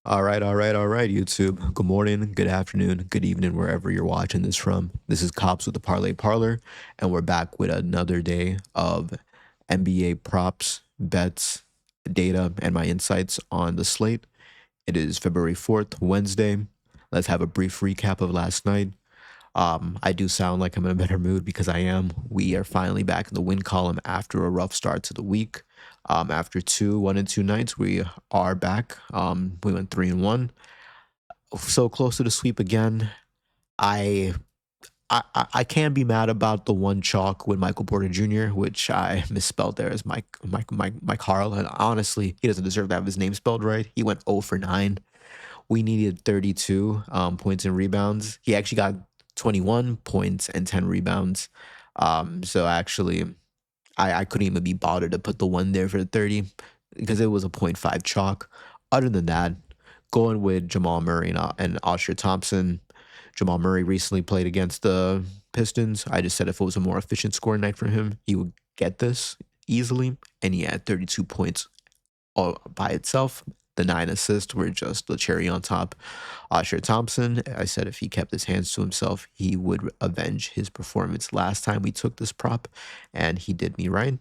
All right, YouTube. Good morning, good afternoon, good evening, wherever you're watching this from. This is Cops with the Parlay Parlor, and we're back with another day of NBA props, bets, data, and my insights on the slate. It is February 4th, Wednesday. Let's have a brief recap of last night. I do sound like I'm in a better mood because I am. We are finally back in the win column after a rough start to the week. After 1 and 2 nights, we are back. We went 3-1, so close to the sweep again. I I can't be mad about the one chalk with Michael Porter Jr., which I misspelled there as Mike Harl. And honestly, he doesn't deserve to have his name spelled right. He went 0 for 9. We needed 32 points and rebounds. He actually got 21 points and 10 rebounds. So actually, I couldn't even be bothered to put the one there for the 30 because it was a .5 chalk. Other than that, going with Jamal Murray and Osher Thompson. Jamal Murray recently played against the Pistons. I just said if it was a more efficient scoring night for him, he would get this easily. And he had 32 points all by itself. The 9 assists were just the cherry on top. Osher Thompson, I said if he kept his hands to himself, he would avenge his performance last time we took this prop, and he did me right.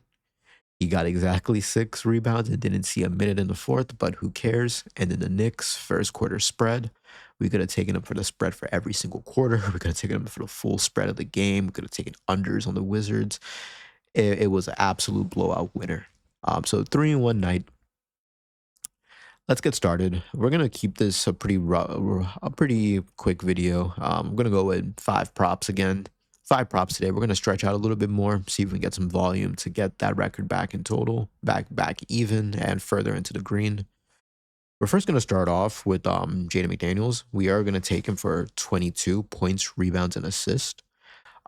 He got exactly 6 rebounds and didn't see a minute in the fourth, but who cares? And then the Knicks first quarter spread. We could have taken him for the spread for every single quarter. We could have taken him for the full spread of the game. We could have taken unders on the Wizards. It was an absolute blowout winner. So 3-1 night. Let's get started. We're gonna keep this a pretty quick video. I'm gonna go with 5 props again. 5 props today. We're gonna stretch out a little bit more, see if we can get some volume to get that record back in total, back even, and further into the green. We're first gonna start off with Jaden McDaniels. We are gonna take him for 22 points, rebounds, and assists.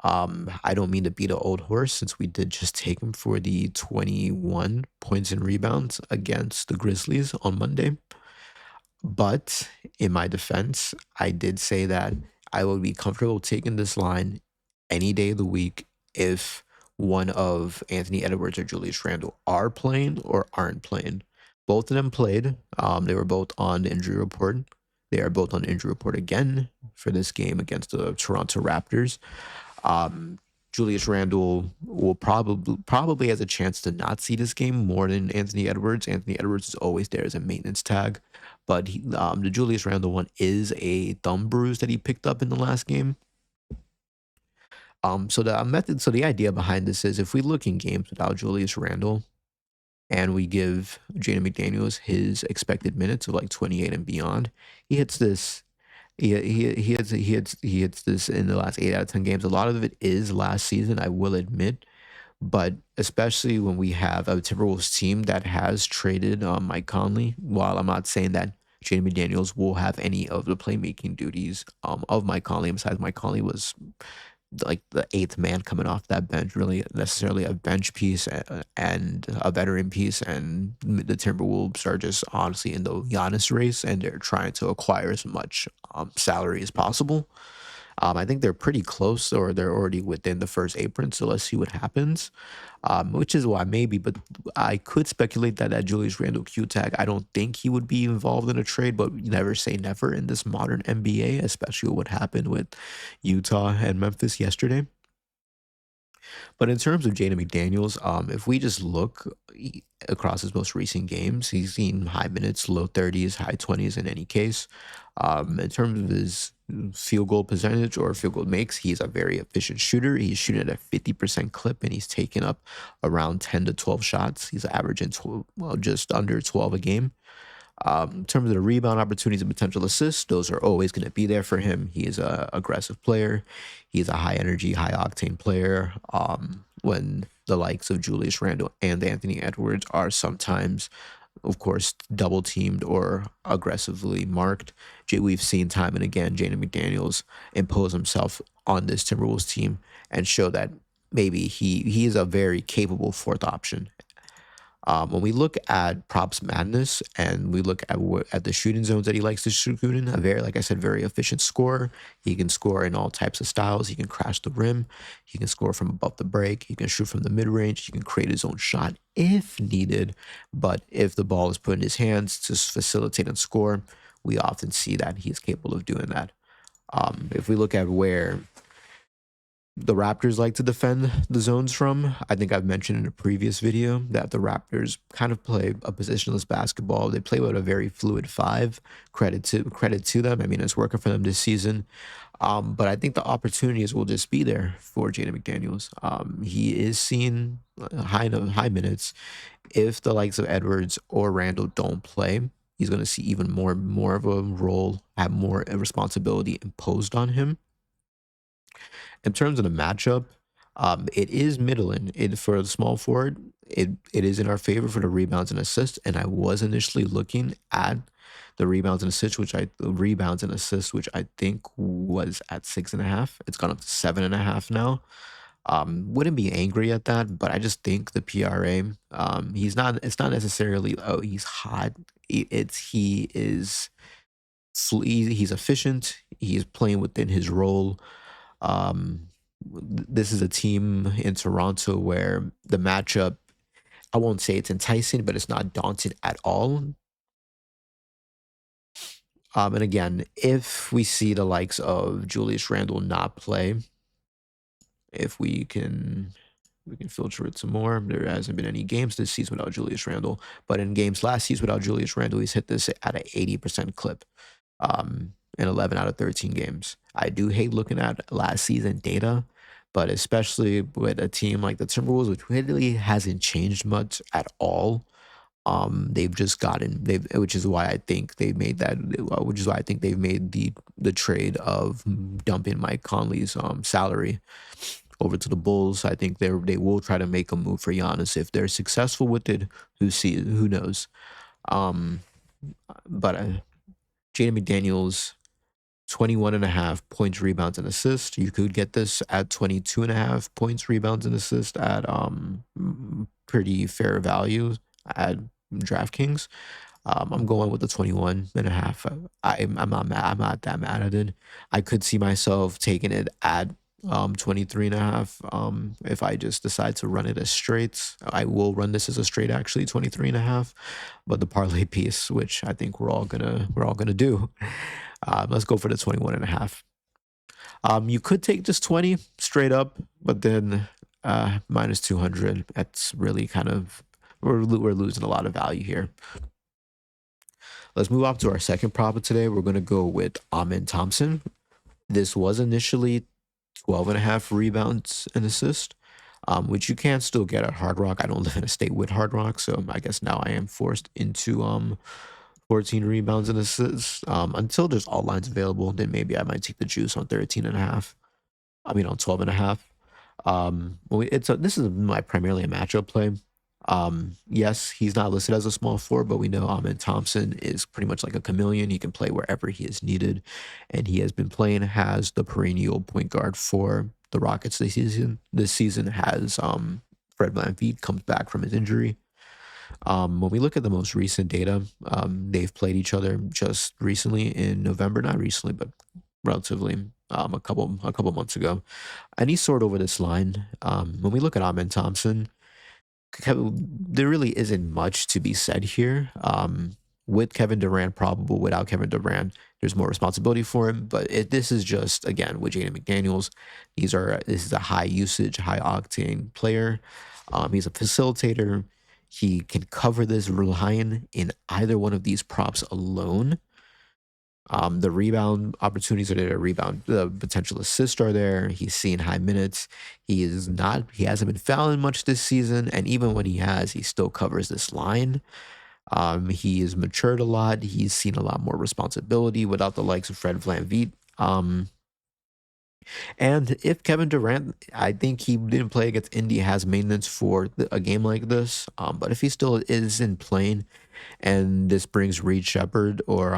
I don't mean to beat an old horse since we did just take him for the 21 points and rebounds against the Grizzlies on Monday. But in my defense, I did say that I would be comfortable taking this line any day of the week if one of Anthony Edwards or Julius Randle are playing or aren't playing. Both of them played. They were both on the injury report. They are both on the injury report again for this game against the Toronto Raptors. Julius Randle will probably has a chance to not see this game more than Anthony Edwards. Anthony Edwards is always there as a maintenance tag, but the Julius Randle one is a thumb bruise that he picked up in the last game. So the idea behind this is if we look in games without Julius Randle and we give Jaden McDaniels his expected minutes of like 28 and beyond, he hits this he hits this in the last 8 out of 10 games. A lot of it is last season, I will admit, but especially when we have a Timberwolves team that has traded Mike Conley. While I'm not saying that Jaden McDaniels will have any of the playmaking duties of Mike Conley, besides Mike Conley was like the 8th man coming off that bench, really necessarily a bench piece and a veteran piece. And the Timberwolves are just honestly in the Giannis race, and they're trying to acquire as much salary as possible. I think they're pretty close, or they're already within the first apron. So let's see what happens. Which is why maybe, but I could speculate that Julius Randle Q tag, I don't think he would be involved in a trade, but you never say never in this modern NBA, especially what happened with Utah and Memphis yesterday. But in terms of Jaden McDaniels, if we just look across his most recent games, he's seen high minutes, low 30s, high 20s in any case. In terms of his field goal percentage or field goal makes, he's a very efficient shooter. He's shooting at a 50% clip, and he's taking up around 10 to 12 shots. He's averaging just under 12 a game. In terms of the rebound opportunities and potential assists, those are always going to be there for him. He is an aggressive player. He's a high energy, high octane player. When the likes of Julius Randle and Anthony Edwards are sometimes, of course, double teamed or aggressively marked, we've seen time and again Jaden McDaniels impose himself on this Timberwolves team and show that maybe he is a very capable fourth option. When we look at props madness and we look at the shooting zones that he likes to shoot in, a very, like I said, very efficient scorer. He can score in all types of styles. He can crash the rim. He can score from above the break. He can shoot from the mid range. He can create his own shot if needed. But if the ball is put in his hands to facilitate and score, we often see that he is capable of doing that. If we look at where the Raptors like to defend the zones from, I think I've mentioned in a previous video that the Raptors kind of play a positionless basketball. They play with a very fluid five. Credit to them. I mean, it's working for them this season. But I think the opportunities will just be there for Jaden McDaniels. He is seeing high minutes. If the likes of Edwards or Randall don't play, he's going to see even more of a role, have more responsibility imposed on him. In terms of the matchup, it is middling. It for the small forward. It is in our favor for the rebounds and assists. And I was initially looking at the rebounds and assists, which I think was at 6.5. It's gone up to 7.5 now. Wouldn't be angry at that, but I just think the PRA, he's not. It's not necessarily he's hot. He is he's efficient. He's playing within his role. This is a team in Toronto where the matchup, I won't say it's enticing, but it's not daunting at all. And again, if we see the likes of Julius Randle not play, if we can filter it some more. There hasn't been any games this season without Julius Randle, but in games last season without Julius Randle, he's hit this at an 80% clip. In 11 out of 13 games. I do hate looking at last season data, but especially with a team like the Timberwolves, which really hasn't changed much at all. They've just gotten which is why I think they made that, which is why I think they've made the trade of dumping Mike Conley's salary over to the Bulls. I think they will try to make a move for Giannis. If they're successful with it, who knows? Um, but Jaden McDaniels, 21.5 points, rebounds, and assists. You could get this at 22.5 points, rebounds, and assists at pretty fair value at DraftKings. I'm going with the 21.5. I'm not that mad at it. I could see myself taking it at 23.5. If I just decide to run it as straights, I will run this as a straight, actually 23.5. But the parlay piece, which I think we're all gonna do. Let's go for the 21.5. You could take just 20 straight up, but then minus 200. That's really kind of, we're losing a lot of value here. Let's move up to our second prop of today. We're gonna go with Amen Thompson. This was initially 12.5 rebounds and assists, which you can still get at Hard Rock. I don't live in a state with Hard Rock, so I guess now I am forced into 14 rebounds and assists. Until there's all lines available, then maybe I might take the juice on 13.5. I mean on 12.5. This is my primarily a matchup play. Yes, he's not listed as a small forward, but we know Amen Thompson is pretty much like a chameleon. He can play wherever he is needed, and he has been playing as the perennial point guard for the Rockets this season. This season has Fred VanVleet comes back from his injury. When we look at the most recent data, they've played each other just recently in November, not recently, but relatively a couple months ago, and he soared over this line. When we look at Amen Thompson, there really isn't much to be said here. With Kevin Durant probable, without Kevin Durant, there's more responsibility for him. But this is just, again, with Jaden McDaniels, this is a high usage, high octane player. He's a facilitator. He can cover this relying in either one of these props alone. The rebound opportunities are there. The potential assists are there. He's seeing high minutes. He hasn't been fouling much this season, and even when he has, he still covers this line. He has matured a lot. He's seen a lot more responsibility without the likes of Fred VanVleet. And if Kevin Durant, I think he didn't play against Indy, has maintenance for a game like this. But if he still isn't playing, and this brings Reed Shepard or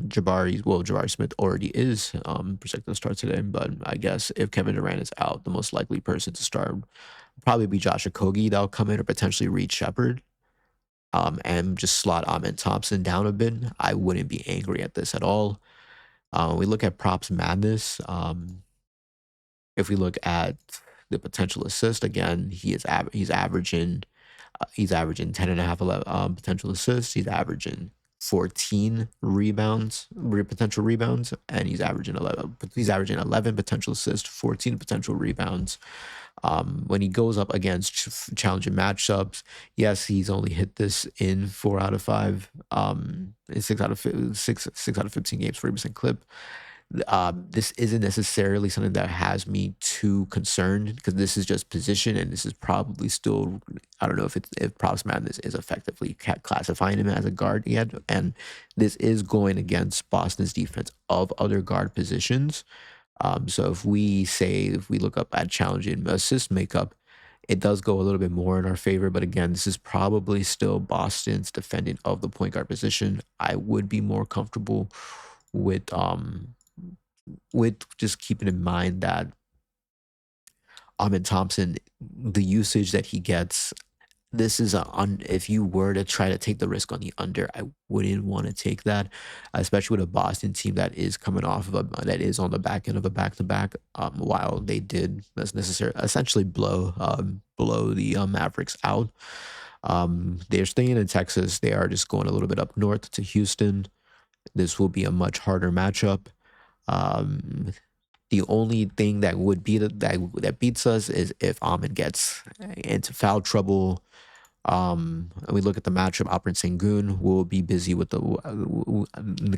Jabari Smith already is projected to start today. But I guess if Kevin Durant is out, the most likely person to start would probably be Josh Okogie that'll come in, or potentially Reed Shepard. And just slot Amen Thompson down a bit. I wouldn't be angry at this at all. We look at props madness. If we look at the potential assist, again, he's averaging 10.5 potential assists. He's averaging 14 rebounds, potential rebounds, and he's averaging 11. He's averaging 11 potential assists, 14 potential rebounds. When he goes up against challenging matchups, yes, he's only hit this in 4 out of 5, in 6 out of 15 games, 40% clip. This isn't necessarily something that has me too concerned because this is just position, and this is probably still, I don't know if Props Madness is effectively classifying him as a guard yet, and this is going against Boston's defense of other guard positions. So if we look up at challenging assist makeup, it does go a little bit more in our favor. But again, this is probably still Boston's defending of the point guard position. I would be more comfortable with just keeping in mind that Ahmed Thompson, the usage that he gets, this is if you were to try to take the risk on the under, I wouldn't want to take that, especially with a Boston team that is coming off of that is on the back end of a back to back. While they did essentially blow the Mavericks out. They're staying in Texas. They are just going a little bit up north to Houston. This will be a much harder matchup. Um, the only thing that would beat that beats us is if Ahmed gets into foul trouble. And we look at the matchup. Alperen Sengun will be busy with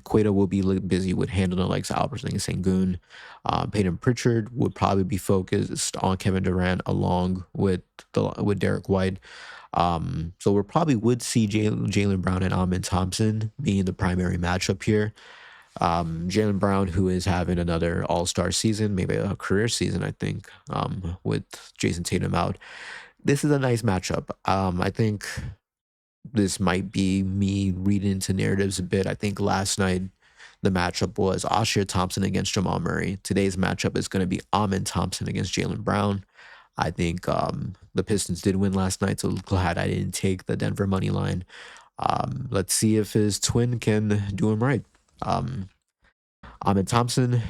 Queta will be busy with handling the likes of Alperen Sengun. Peyton Pritchard would probably be focused on Kevin Durant along with Derek White. So we probably would see Jaylen Brown and Ahmed Thompson being the primary matchup here. Jaylen Brown, who is having another all-star season, maybe a career season, I think, with Jason Tatum out. This is a nice matchup. I think this might be me reading into narratives a bit. I think last night the matchup was Osher Thompson against Jamal Murray. Today's matchup is going to be Ahmed Thompson against Jaylen Brown. I think the Pistons did win last night, so glad I didn't take the Denver money line. Let's see if his twin can do him right. Ahmed Thompson,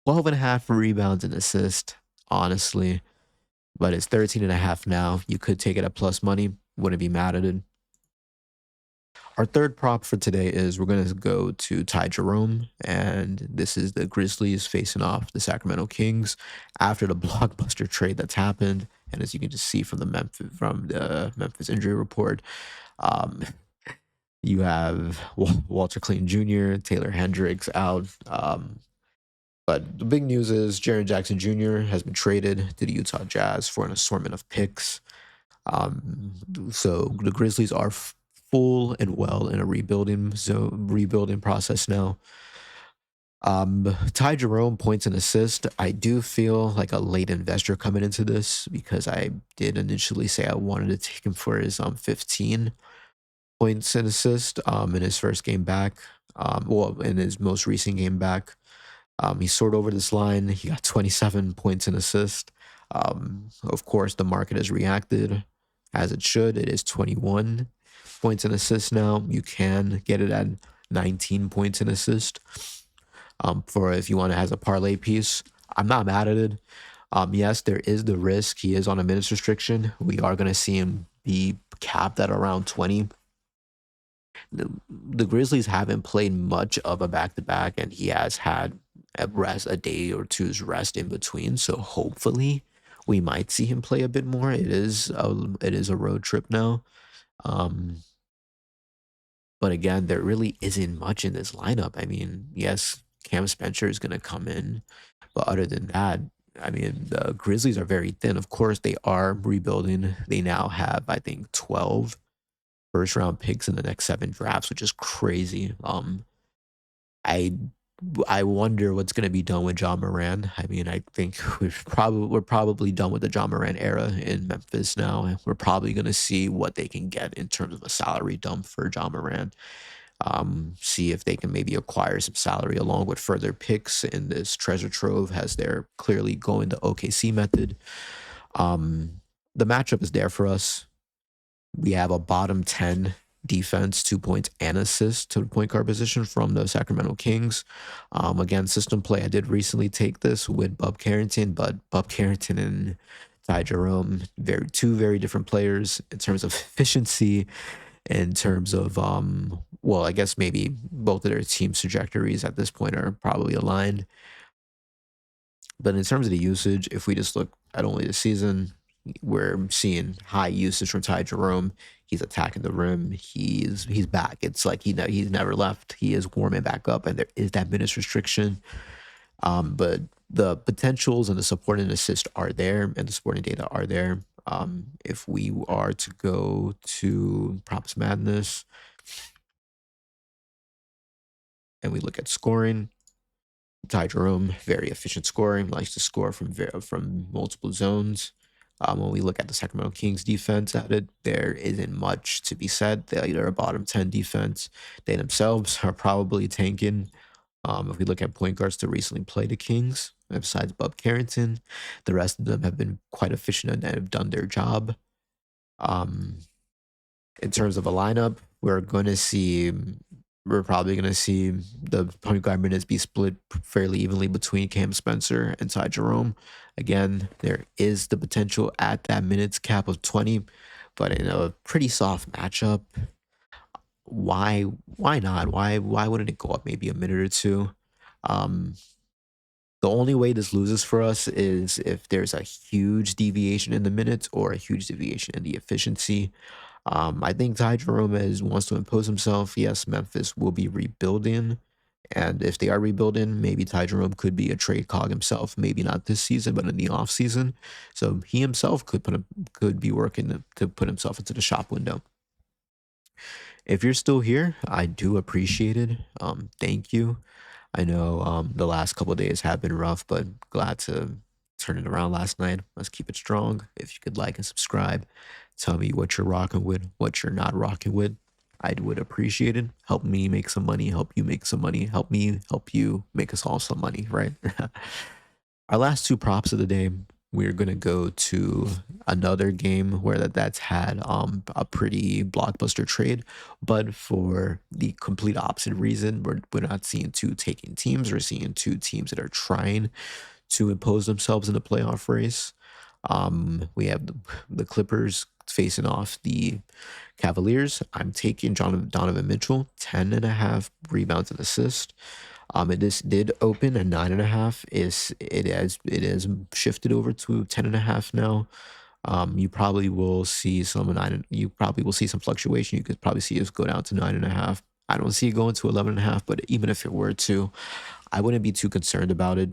12 and a half rebounds and assists, honestly, but it's 13 and a half now. You could take it at plus money. Wouldn't be mad at it. Our third prop for today is we're going to go to Ty Jerome, and this is the Grizzlies facing off the Sacramento Kings after the blockbuster trade that's happened. And as you can just see from the Memphis injury report, um, you have Walter Clayton Jr., Taylor Hendricks out. But the big news is Jaren Jackson Jr. has been traded to the Utah Jazz for an assortment of picks. So the Grizzlies are full and well in a rebuilding process now. Ty Jerome, points and assist. I do feel like a late investor coming into this because I did initially say I wanted to take him for his 15 points and assist in his first game back. In his most recent game back. He soared over this line. He got 27 points and assist. Of course, the market has reacted as it should. It is 21 points and assist now. You can get it at 19 points and assist for if you want it as a parlay piece. I'm not mad at it. Yes, there is the risk. He is on a minutes restriction. We are going to see him be capped at around 20. The Grizzlies haven't played much of a back-to-back, and he has had a day or two's rest in between. So hopefully we might see him play a bit more. It is a road trip now. But again, there really isn't much in this lineup. I mean, yes, Cam Spencer is going to come in, but other than that, I mean, the Grizzlies are very thin. Of course, they are rebuilding. They now have, I think, 12 first-round picks in the next 7 drafts, which is crazy. I wonder what's going to be done with John Moran. I mean, I think we're probably done with the John Moran era in Memphis now, and we're probably going to see what they can get in terms of a salary dump for John Moran. See if they can maybe acquire some salary along with further picks in this treasure trove as they're clearly going the OKC method. The matchup is there for us. We have a bottom 10 defense, 2 points and assists to the point guard position from the Sacramento Kings. Again, system play. I did recently take this with Bub Carrington, but Bub Carrington and Ty Jerome, two very different players in terms of efficiency. in terms of well, I guess maybe both of their teams' trajectories at this point are probably aligned. But in terms of the usage, if we just look at only the season, we're seeing high usage from Ty Jerome. He's attacking the rim. He's back. It's like he's never left. He is warming back up, and there is that minutes restriction. But the potentials and the support and assist are there, and the supporting data are there. If we are to go to props madness and we look at scoring, Ty Jerome, very efficient scoring, likes to score from multiple zones. When we look at the Sacramento Kings defense at it, there isn't much to be said. They're a bottom 10 defense. They themselves are probably tanking. If we look at point guards to recently play the Kings, besides Bub Carrington, the rest of them have been quite efficient and have done their job. Um, in terms of a lineup, we're probably going to see the point guard minutes be split fairly evenly between Cam Spencer and Ty Jerome. Again, there is the potential at that minutes cap of 20, but in a pretty soft matchup, why why not? Why wouldn't it go up maybe a minute or two? Um, the only way this loses for us is if there's a huge deviation in the minutes or a huge deviation in the efficiency. I think Ty Jerome wants to impose himself. Yes, Memphis will be rebuilding. And if they are rebuilding, maybe Ty Jerome could be a trade cog himself. Maybe not this season, but in the off season. So he himself could be working to put himself into the shop window. If you're still here, I do appreciate it. Thank you. I know the last couple of days have been rough, but glad to turn it around last night. Let's keep it strong. If you could like and subscribe, tell me what you're rocking with, what you're not rocking with. I would appreciate it. Help me make some money, help you make some money, help me help you make us all some money, right? Our last two props of the day, we're gonna go to another game where that's had a pretty blockbuster trade, but for the complete opposite reason. We're not seeing two taking teams, we're seeing two teams that are trying to impose themselves in the playoff race. We have the Clippers facing off the Cavaliers. I'm taking Donovan Mitchell, 10 and a half rebounds and assists. This did open at 9.5. It has shifted over to 10.5 now. You probably will see some nine. You probably will see some fluctuation. You could probably see us go down to 9.5. I don't see it going to 11.5, but even if it were to, I wouldn't be too concerned about it.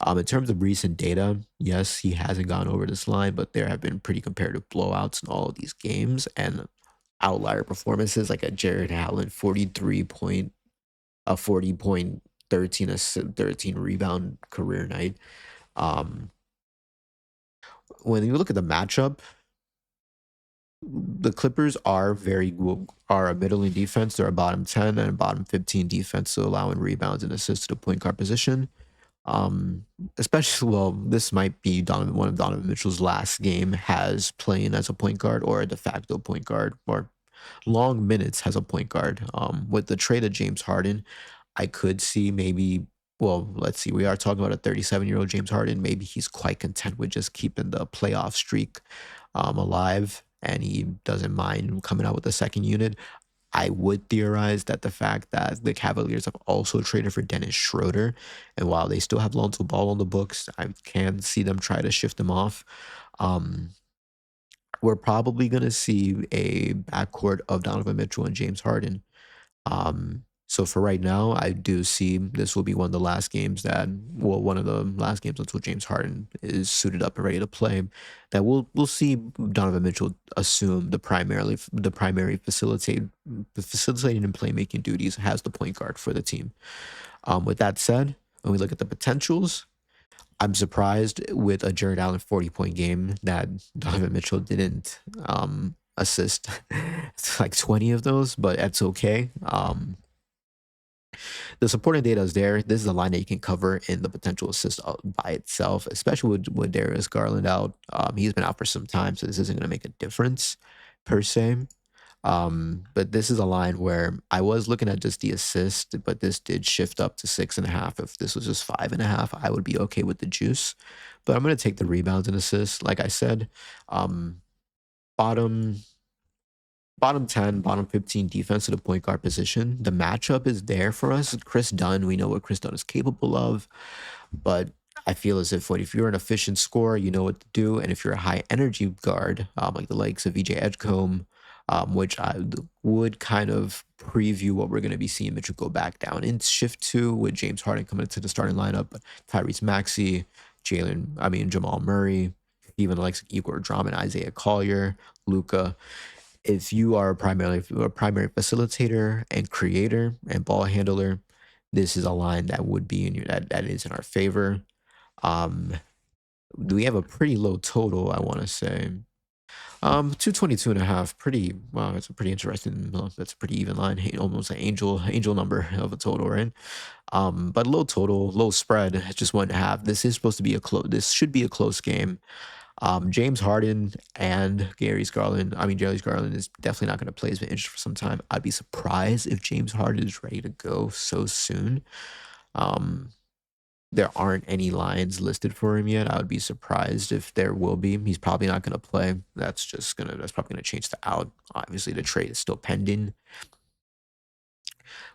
In terms of recent data, yes, he hasn't gone over this line, but there have been pretty comparative blowouts in all of these games and outlier performances like a Jared Allen 40.13 13 rebound career night. Um, when you look at the matchup, the Clippers are a middling defense. They're a bottom 10 and a bottom 15 defense, so allowing rebounds and assists to the point guard position. Um, Especially, well, this might be one of Donovan Mitchell's last game has playing as a point guard or a de facto point guard or long minutes as a point guard. With the trade of James Harden, I could see maybe. Well, let's see. We are talking about a 37-year-old James Harden. Maybe he's quite content with just keeping the playoff streak alive, and he doesn't mind coming out with the second unit. I would theorize that the fact that the Cavaliers have also traded for Dennis Schroeder, and while they still have Lonzo Ball on the books, I can see them try to shift him off. Um, we're probably going to see a backcourt of Donovan Mitchell and James Harden. So for right now, I do see this will be one of the last games one of the last games until James Harden is suited up and ready to play. That we'll see Donovan Mitchell assume the primary facilitating and playmaking duties as the point guard for the team. With that said, when we look at the potentials, I'm surprised with a Jared Allen 40-point game that Donovan Mitchell didn't assist like 20 of those, but that's okay. The supporting data is there. This is a line that you can cover in the potential assist by itself, especially with Darius Garland out. He's been out for some time, so this isn't going to make a difference per se. But this is a line where I was looking at just the assist, but this did shift up to 6.5. If this was just 5.5, I would be okay with the juice. But I'm going to take the rebounds and assists. Like I said, bottom bottom 10, bottom 15 defense to the point guard position. The matchup is there for us. Chris Dunn, we know what Chris Dunn is capable of, but I feel as if you're an efficient scorer, you know what to do. And if you're a high energy guard, like the likes of VJ Edgecombe, which would kind of preview what we're going to be seeing Mitchell go back down in shift two with James Harden coming into the starting lineup, Tyrese Maxey, Jamal Murray, even the likes of Igor Drummond, Isaiah Collier, Luca. If you are a primary facilitator and creator and ball handler, this is a line that would be in your that is in our favor. Um, we have a pretty low total, I want to say. 222 and a half. Pretty wow, it's a pretty interesting. That's a pretty even line. Almost an angel number of a total, right? But low total, low spread. It's just 1.5. This is supposed to be a close. This should be a close game. James Harden and Darius Garland is definitely not going to play. He's been injured for some time. I'd be surprised if James Harden is ready to go so soon. Um, there aren't any lines listed for him yet. I would be surprised if there will be. He's probably not going to play. That's probably going to change the out. Obviously, the trade is still pending.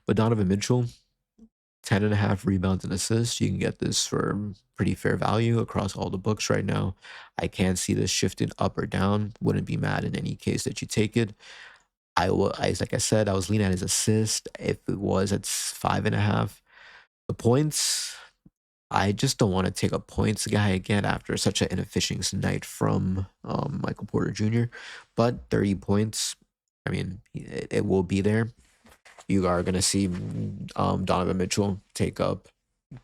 But Donovan Mitchell, 10.5 rebounds and assists. You can get this for pretty fair value across all the books right now. I can't see this shifting up or down. Wouldn't be mad in any case that you take it. Like I said, I was leaning at his assist. If it was at 5.5, the points, I just don't want to take a points guy again after such an inefficient night from Michael Porter Jr. But 30 points, I mean, it will be there. You are going to see Donovan Mitchell take up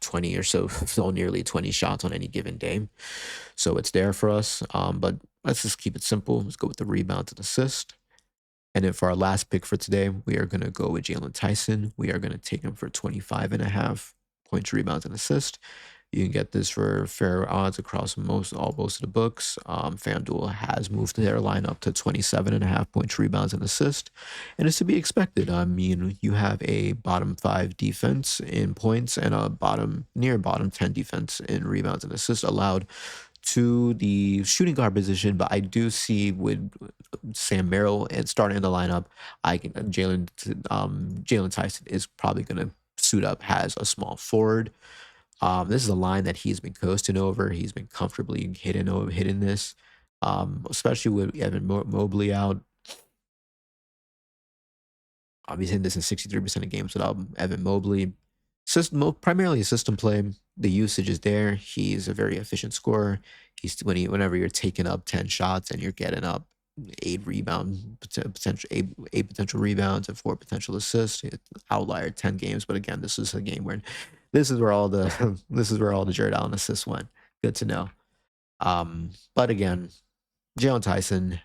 20 or so nearly 20 shots on any given day. So it's there for us. But let's just keep it simple. Let's go with the rebound and assist. And then for our last pick for today, we are going to go with Jalen Tyson. We are going to take him for 25.5 points, rebounds, and assists. You can get this for fair odds across most of the books. FanDuel has moved their line up to 27.5 points, rebounds, and assists. And it's to be expected. I mean, you have a bottom 5 defense in points and a near bottom 10 defense in rebounds and assists allowed to the shooting guard position, but I do see with Sam Merrill and starting in the lineup, Jalen Tyson is probably going to suit up as a small forward. This is a line that he's been coasting over. He's been comfortably hitting this, especially with Evan Mobley out. He's hitting this in 63% of games without Evan Mobley. Primarily a system play. The usage is there. He's a very efficient scorer. Whenever you're taking up 10 shots and you're getting up eight potential rebounds and 4 potential assists. Outlier 10 games, but again, this is a game where this is where all the this is where all the Jared Allen assists went. Good to know. But again, Jalen Tyson,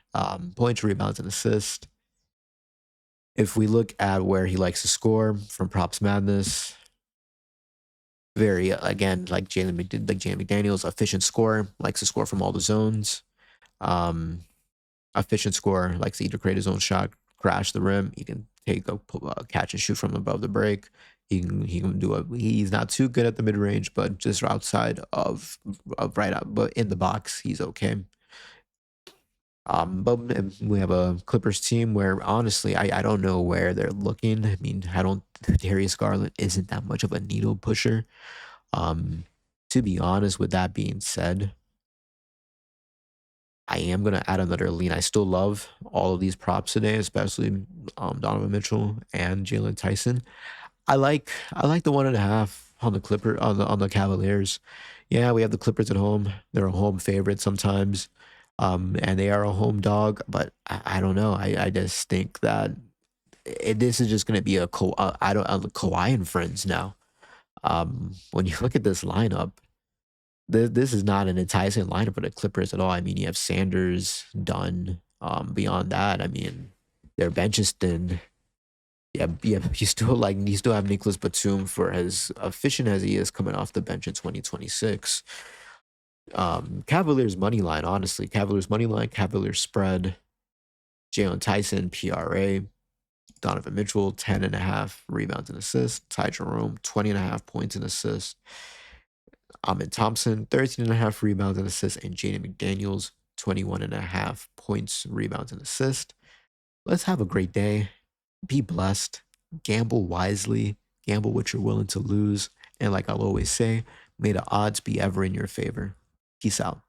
points, rebounds, and assists. If we look at where he likes to score from Props Madness, very again like Jalen McDaniels, efficient scorer, likes to score from all the zones. Efficient scorer, likes to either create his own shot, crash the rim. He can take a catch and shoot from above the break. He can do he's not too good at the mid range, but just outside of right out, but in the box, he's okay. But we have a Clippers team where honestly, I don't know where they're looking. I mean, Darius Garland isn't that much of a needle pusher. To be honest, with that being said, I am gonna add another lean. I still love all of these props today, especially Donovan Mitchell and Jalen Tyson. I like the 1.5 on the Cavaliers. Yeah, we have the Clippers at home. They're a home favorite sometimes, and they are a home dog. But I don't know. I just think that this is just gonna be Kawhi and friends now. When you look at this lineup, this is not an enticing lineup for the Clippers at all. I mean, you have Sanders, Dunn. Beyond that, I mean, their bench is thin. Yeah, yeah. You still have Nicholas Batum for as efficient as he is coming off the bench in 2026. Cavaliers money line, honestly, Cavaliers money line, Cavaliers spread. Jalen Tyson, PRA. Donovan Mitchell, 10.5 rebounds and assists. Ty Jerome, 20.5 points and assists. Ahmed Thompson, 13.5 rebounds and assists, and Jaden McDaniels, 21.5 points, rebounds, and assists. let's have a great day. Be blessed. Gamble wisely. Gamble what you're willing to lose. And like I'll always say, may the odds be ever in your favor. Peace out.